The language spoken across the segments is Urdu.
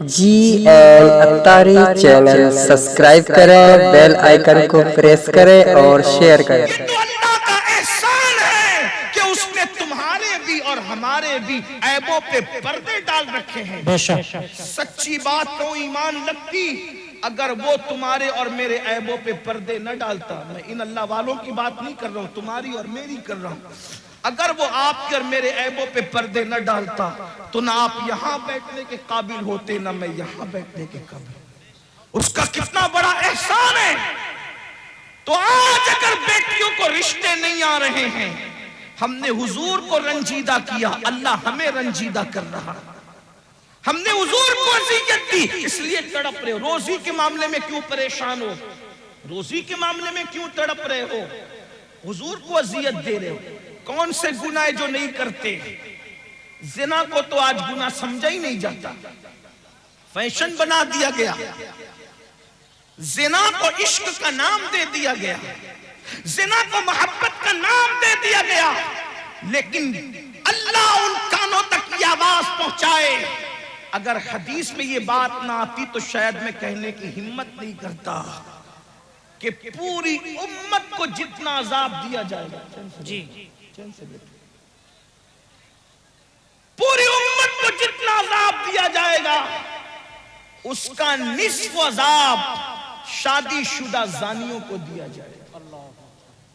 اختاری چینل سبسکرائب کریں، بیل آئیکن کو پریس کریں اور شیئر کریں۔ یہ تو اللہ کا احسان ہے کہ اس نے تمہارے بھی اور ہمارے بھی عیبوں پہ پردے ڈال رکھے ہیں۔ سچی بات تو ایمان لگتی اگر وہ تمہارے اور میرے عیبوں پہ پردے نہ ڈالتا۔ میں ان اللہ والوں کی بات نہیں کر رہا ہوں، تمہاری اور میری کر رہا ہوں۔ اگر وہ آپ کے اور میرے عیبوں پہ پردے نہ ڈالتا تو نہ آپ یہاں بیٹھنے کے قابل ہوتے، نہ میں یہاں بیٹھنے کے قابل۔ اس کا کتنا بڑا احسان ہے۔ تو آج اگر بیٹیوں کو رشتے نہیں آ رہے ہیں، ہم نے حضور کو رنجیدہ کیا، اللہ ہمیں رنجیدہ کر رہا۔ ہم نے حضور کو اذیت دی، اس لیے تڑپ رہے ہو۔ روزی کے معاملے میں کیوں پریشان ہو؟ روزی کے معاملے میں کیوں تڑپ رہے ہو؟ حضور کو اذیت دے رہے ہو۔ کون سے گناہ جو نہیں کرتے؟ زنا کو تو آج گناہ سمجھا ہی نہیں جاتا، فیشن بنا دیا گیا۔ زنا کو عشق کا نام دے دیا گیا، زنا کو محبت کا نام دے دیا گیا۔ لیکن اللہ ان کانوں تک یہ آواز پہنچائے، اگر حدیث میں یہ بات نہ آتی تو شاید میں کہنے کی ہمت نہیں کرتا کہ پوری امت کو جتنا عذاب دیا جائے گا، پوری امت کو جتنا عذاب دیا جائے گا اس کا نصف عذاب شادی شدہ زانیوں کو دیا جائے گا۔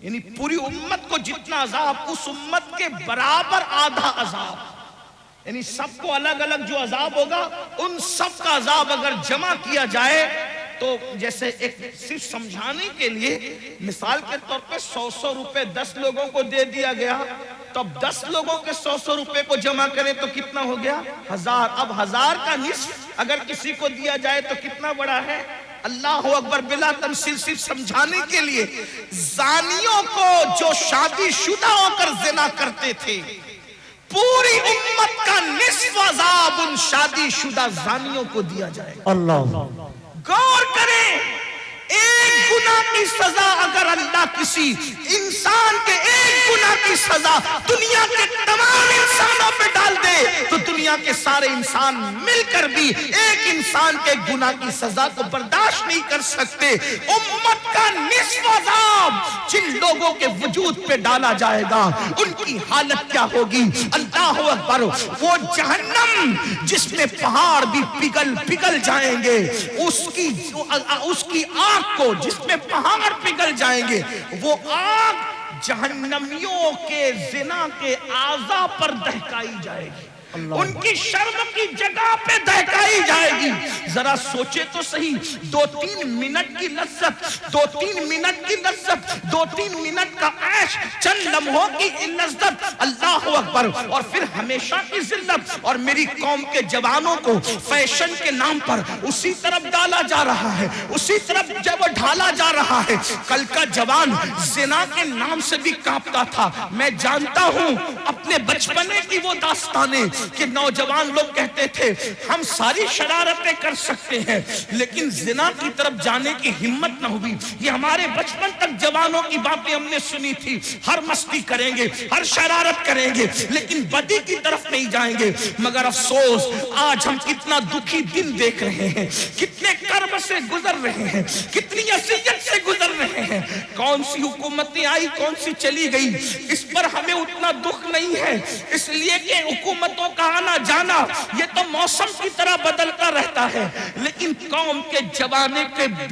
یعنی پوری امت کو جتنا عذاب، اس امت کے برابر آدھا عذاب، یعنی سب کو الگ الگ جو عذاب ہوگا ان سب کا عذاب اگر جمع کیا جائے تو جیسے ایک صرف سمجھانے کے لیے مثال کے طور پہ 100 روپے 10 لوگوں کو دے دیا گیا، تو اب 10 لوگوں کے 100 روپے کو جمع کریں تو کتنا ہو گیا؟ 1000۔ اب 1000 کا نصف اگر کسی کو دیا جائے تو کتنا بڑا ہے؟ اللہ اکبر۔ بلا تمثیل صرف سمجھانے کے لیے، زانیوں کو جو شادی شدہ ہو کر زنا کرتے تھے، پوری امت کا نصف عذاب ان شادی شدہ زانیوں کو دیا جائے گا۔ اللہ غور کریں، ایک گناہ کی سزا اگر اللہ کسی انسان کے ایک گناہ کی سزا دنیا کے تمام انسانوں پہ ڈال دے تو دنیا کے سارے انسان مل کر بھی ایک انسان کے گناہ کی سزا کو برداشت نہیں کر سکتے۔ امت کا نصف عذاب جن لوگوں کے وجود پہ ڈالا جائے گا ان کی حالت کیا ہوگی؟ اللہ اکبر۔ وہ جہنم جس میں پہاڑ بھی پگھل جائیں گے، اس کی آگ کو جس میں پہاڑ پگھل جائیں گے، وہ آگ جہنمیوں کے زنا کے اعضاء پر دہکائی جائے گی، ان کی شرم کی جگہ پہ دہکائی جائے گی۔ ذرا سوچے تو صحیح، 2-3 منٹ کی لذت، 2-3 منٹ کی لذت، 2-3 منٹ کا عیش، چند لمحوں کی لذت، اللہ اکبر، اور پھر ہمیشہ کی ذلت۔ اور میری قوم کے جوانوں کو فیشن کے نام پر اسی طرف ڈالا جا رہا ہے، اسی طرف جب ڈھالا جا رہا ہے۔ کل کا جوان زنا کے نام سے بھی کانپتا تھا۔ میں جانتا ہوں اپنے بچپنے کی وہ داستانیں کہ نوجوان لوگ کہتے تھے ہم ساری شرارتیں کر سکتے ہیں لیکن زنا کی طرف جانے کی ہمت نہ ہوئی۔ یہ ہمارے بچپن تک جوانوں کی باتیں ہم نے سنی تھی، ہر مستی کریں گے، ہر شرارت کریں گے لیکن بدی کی طرف نہیں جائیں گے۔ مگر افسوس آج ہم کتنا دکھی دن دیکھ رہے ہیں، کتنے کرب سے گزر رہے ہیں، کتنی اذیت سے گزر رہے ہیں۔ کون سی حکومتیں آئی، کون سی چلی گئی، اس پر ہمیں اتنا دکھ نہیں ہے، اس لیے کہ حکومتوں کا آنا جانا یہ تو موسم کی طرح بدلتا رہتا ہے، لیکن قوم کے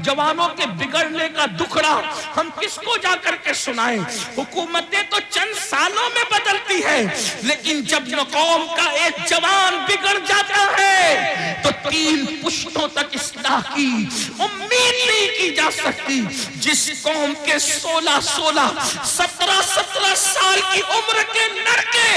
جوانوں کے بگڑنے کا دکھڑا ہم کس کو جا کر کے سنائیں؟ حکومتیں تو چند سالوں میں بدلتی ہے لیکن جب قوم کا ایک جوان بگڑ جاتا ہے تو 3 پشتوں تک اصلاح کی امید نہیں کی جا سکتی۔ جس قوم کے 16 17 سال کی عمر کے لڑکے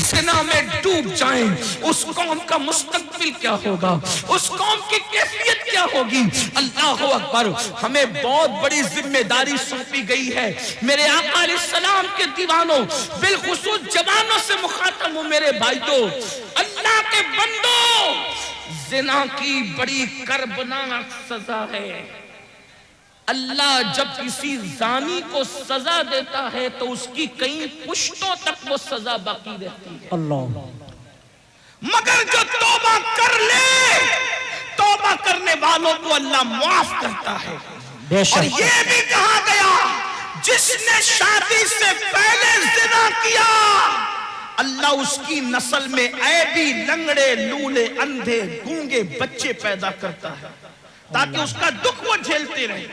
زنا میں ڈوب جائیں، اس قوم کا مستقبل کیا ہوگا، اس قوم کی کیفیت کیا ہوگی؟ اللہ اکبر۔ ہمیں بہت بڑی ذمہ داری سونپی گئی ہے۔ میرے آقا علیہ السلام کے دیوانوں، بالخصوص جوانوں سے مخاطب ہوں میرے بھائیوں، اللہ کے بندوں، زنا کی بڑی کربناک سزا ہے۔ اللہ جب کسی زانی کو سزا دیتا ہے تو اس کی کئی پشتوں تک وہ سزا باقی رہتی ہے۔ اللہ، مگر جو توبہ کر لے والوں کو اللہ معاف کرتا ہے۔ بے شک۔ اور یہ بھی کہا گیا جس نے شادی سے پہلے زنا کیا اللہ اس کی نسل میں عیبی، لنگڑے، لولے، اندھے، گونگے بچے پیدا کرتا ہے تاکہ اس کا دکھ وہ جھیلتے رہے۔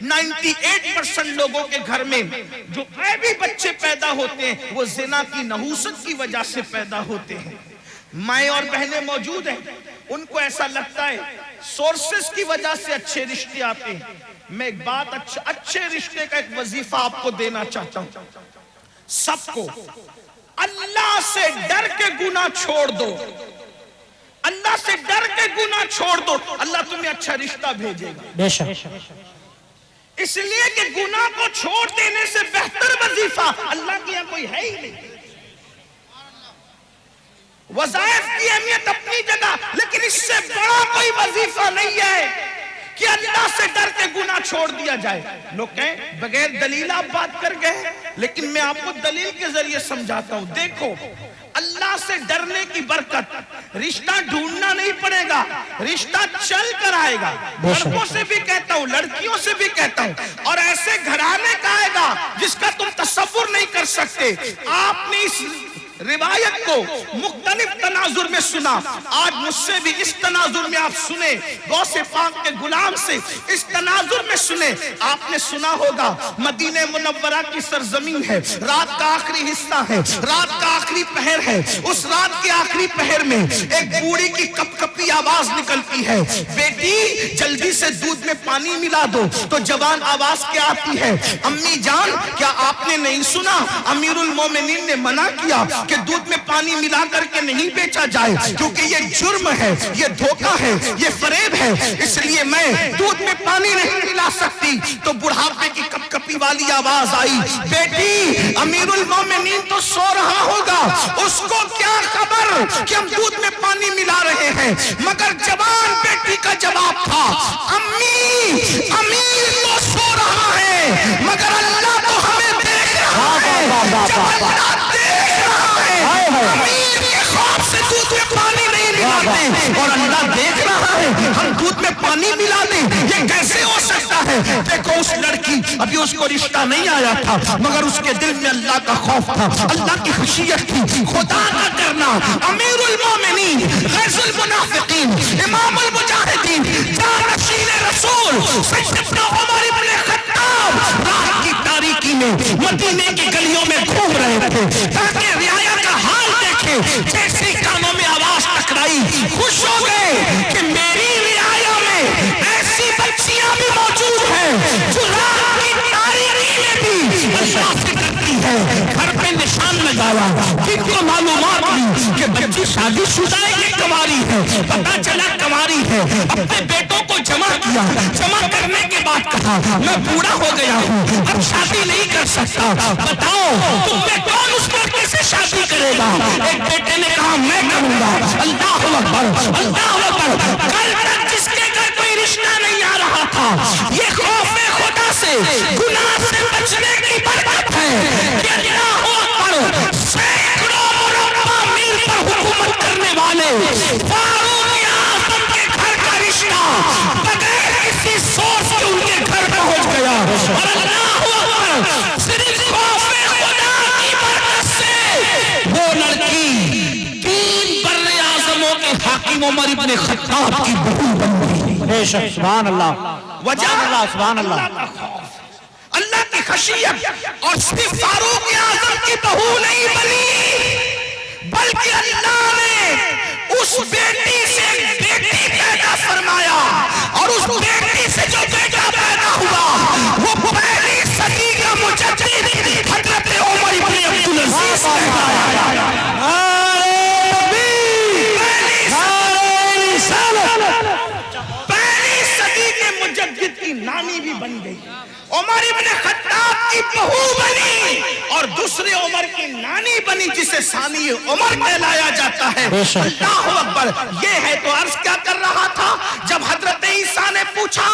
98% لوگوں کے گھر میں جو عیبی بچے پیدا ہوتے ہیں وہ زنا کی نحوست کی وجہ سے پیدا ہوتے ہیں۔ مائیں اور بہنیں موجود ہیں، ان کو ایسا لگتا ہے سورسز کی وجہ سے اچھے رشتے آتے ہیں۔ میں ایک بات اچھے رشتے کا ایک وظیفہ آپ کو دینا چاہتا ہوں، سب کو اللہ سے ڈر کے گناہ چھوڑ دو، اللہ سے ڈر کے گناہ چھوڑ دو، اللہ تمہیں اچھا رشتہ بھیجے گا۔ بے شک۔ اس لیے کہ گناہ کو چھوڑ دینے سے بہتر وظیفہ اللہ کے یہاں کوئی ہے ہی نہیں۔ وظائف کی اہمیت اپنی جگہ، لیکن اس سے بڑا کوئی وظیفہ نہیں ہے کہ اللہ سے ڈر کے گناہ چھوڑ دیا جائے۔ لوگ کہیں بغیر دلیل آپ بات کر گئے، لیکن میں آپ کو دلیل کے ذریعے سمجھاتا ہوں۔ دیکھو، اللہ سے ڈرنے کی برکت، رشتہ ڈھونڈنا نہیں پڑے گا، رشتہ چل کر آئے گا۔ لڑکوں سے بھی کہتا ہوں، لڑکیوں سے بھی کہتا ہوں، اور ایسے گھرانے کا آئے گا جس کا تم تصور نہیں کر سکتے۔ آپ نے اس روایت کو مختلف تناظر میں سنا، آج مجھ سے بھی اس تناظر میں آپ سنیں، غوث پاک کے غلام سے اس تناظر میں سنیں۔ آپ نے سنا ہوگا مدینہ منورہ کی سرزمین ہے، رات کا آخری حصہ ہے، رات کا آخری پہر ہے، اس رات کے آخری پہر میں ایک بوڑھی کی کپ کپی آواز نکلتی ہے، بیٹی جلدی سے دودھ میں پانی ملا دو۔ تو جوان آواز کیا آتی ہے، امی جان کیا آپ نے نہیں سنا امیر المومنین نے منع کیا کہ دودھ میں پانی ملا کر کے نہیں بیچا جائے، کیونکہ یہ جرم ہے، یہ دھوکہ ہے، یہ فریب ہے، اس لیے میں دودھ میں پانی نہیں ملا سکتی۔ تو بڑھاپے کی کپ کپی والی آواز آئی، بیٹی امیر المومنین تو سو رہا ہوگا، اس کو کیا خبر کہ ہم دودھ میں پانی ملا رہے ہیں۔ مگر جوان بیٹی کا جواب تھا، امی امیر تو سو رہا ہے مگر اللہ تو ہمیں دیکھ رہا ہے۔ جب اللہ دیکھ رہا ہے، امیر کے خوف سے دودھ میں پانی نہیں ملاتے، اور اللہ دیکھ رہا ہے ہم دودھ میں پانی ملا دیں، یہ کیسے ہو سکتا ہے؟ دیکھو اس لڑکی، ابھی اس کو رشتہ نہیں آیا تھا، مگر اس کے دل میں اللہ کا خوف تھا، اللہ کی خشیت تھی، خدا کا کرنا۔ امیر المومنین، غیث المنافقین، امام المجاہدین، جانشین رسول سیدنا عمر ابن خطاب رات کی تاریکی میں مدینے کی گلیوں میں گھوم رہے تھے تاکہ رعایا کا حال دیکھے۔ جیسے کانوں میں آواز ٹکرائی، خوش ہو گئے کہ میری رعایا میں ایسی بچیاں بھی موجود ہیں جو رات کی تاریکی میں بھی اللہ سے ڈرتی ہے۔ گھر پہ نشان لگایا، جن کو معلومات لی کہ بچی شادی شدہ ہے، یہ کنواری ہے، پتہ چلا کنواری ہے، اپنے بیٹوں کو جمع کیا، جمع کرنے کے بعد کہا میں بوڑھا ہو گیا ہوں، اب شادی نہیں کر سکتا، بتاؤ تم میں کون اس لڑکے سے شادی کرے گا؟ ایک بیٹے نے کہا میں کروں گا۔ اللہ اکبر، اللہ اکبر۔ کل تک جس کے گھر کوئی رشتہ نہیں آ رہا تھا، یہ خوف خدا سے، گناہ سے بچنے کی برکت ہے کہ اللہ اکبر، سینکڑوں مربع میل پر حکومت کرنے والے فاروق اعظم کے گھر کا رشتہ بغیر کسی سورس کے ان کے گھر پہنچ گیا، اور اللہ اکبر، صرف خوف خدا کی برکت سے وہ لڑکی 3 بر اعظموں کے حاکم عمر ابن خطاب کی بہو بن گئی۔ بے شک، سبحان اللہ، وجہ سبحان اللہ، کا خوف، اللہ کی خشیت، اور صرف فاروق اعظم کی بہو نہیں بنی بلکہ اللہ نے اس بیٹی سے بیٹی پیدا فرمایا، اور اس بیٹی سے جو بیٹا پیدا ہوا وہ پہلی صدی کا مجدد حضرت عمر ابن عبدالعزیز پہلی صدی کے مجدد کی نانی بھی بن گئی، عمر ابن خطاب کی بہو بنی، اور دوسرے عمر کی نانی بنی جسے ثانی عمر کہلایا جاتا ہے۔ اللہ اکبر۔ یہ ہے تو عرض کیا کر رہا تھا، جب حضرت عیسیٰ نے پوچھا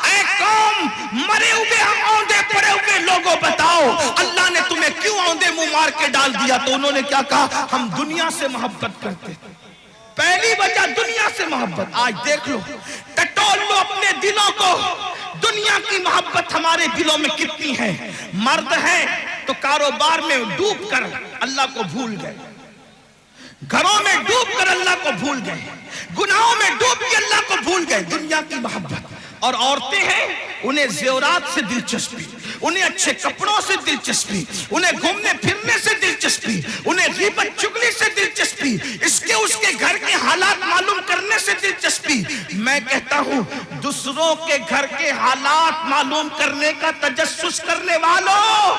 اے قوم مرے ہوئے اوندے پڑے ہوئے لوگوں بتاؤ اللہ نے تمہیں کیوں اوندے منہ مار کے ڈال دیا، تو انہوں نے کیا کہا، ہم دنیا سے محبت کرتے تھے۔ پہلی وجہ دنیا سے محبت۔ آج دیکھ لو ٹٹول اپنے دلوں کو دنیا کی محبت ہمارے دلوں میں کتنی ہے. مرد ہیں تو کاروبار میں ڈوب کر اللہ کو بھول گئے, گھروں میں ڈوب کر اللہ کو بھول گئے, گناہوں میں ڈوب کے اللہ کو بھول گئے, دنیا کی محبت. اور عورتیں ہیں انہیں زیورات سے دلچسپی, انہیں اچھے کپڑوں سے دلچسپی, انہیں گھومنے پھرنے سے دلچسپی, انہیں غیبت چگلی سے دلچسپی, اس کے گھر کے حالات معلوم کرنے سے دلچسپی. میں کہتا ہوں دوسروں کے گھر کے حالات معلوم کرنے کا تجسس کرنے والوں,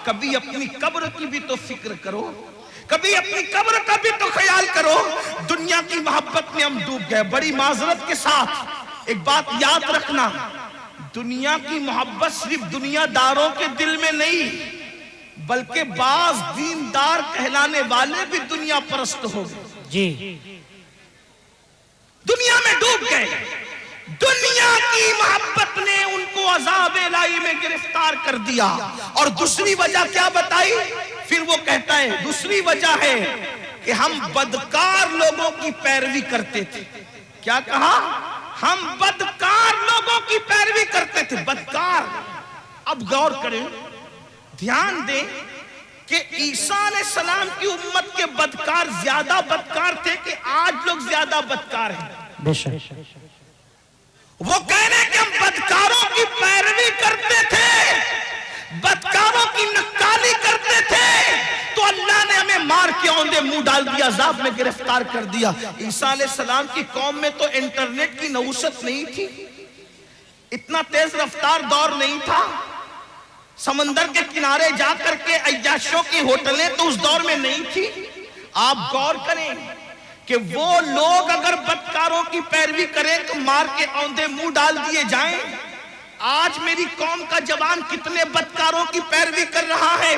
کبھی اپنی قبر کی بھی تو فکر کرو, کبھی اپنی قبر کا بھی تو خیال کرو. دنیا کی محبت میں ہم ڈوب گئے. بڑی معذرت کے ساتھ ایک بات یاد رکھنا, دنیا کی محبت صرف دنیا داروں کے دل میں نہیں بلکہ بعض دیندار کہلانے والے بھی دنیا پرست ہو گئے. جی دنیا میں ڈوب گئے. دنیا کی محبت نے ان کو عذاب الہی میں گرفتار کر دیا. اور دوسری وجہ کیا بتائی؟ پھر وہ کہتا ہے دوسری وجہ ہے کہ ہم بدکار لوگوں کی پیروی کرتے تھے. کیا کہا؟ ہم بدکار لوگوں کی پیروی کرتے تھے. بدکار. اب غور کریں, دھیان دیں کہ عیسیٰ علیہ السلام کی امت کے بدکار زیادہ بدکار تھے کہ آج لوگ زیادہ بدکار ہیں؟ بے شک. وہ کہنے کہ ہم بدکاروں کی پیروی کرتے تھے, بدکاروں کی نکالی کرتے تھے, تو اللہ نے ہمیں مار کے اوندے منہ ڈال دیا, عذاب میں گرفتار کر دیا. عیسیٰ علیہ السلام کی قوم میں تو انٹرنیٹ کی نوسط نہیں تھی, اتنا تیز رفتار دور نہیں تھا, سمندر کے کنارے جا کر کے عیاشوں کی ہوٹلیں تو اس دور میں نہیں تھی. آپ غور کریں کہ وہ لوگ اگر بدکاروں کی پیروی کریں تو مار کے اوندے منہ ڈال دیے جائیں. آج میری قوم کا جوان کتنے بدکاروں کی پیروی کر رہا ہے.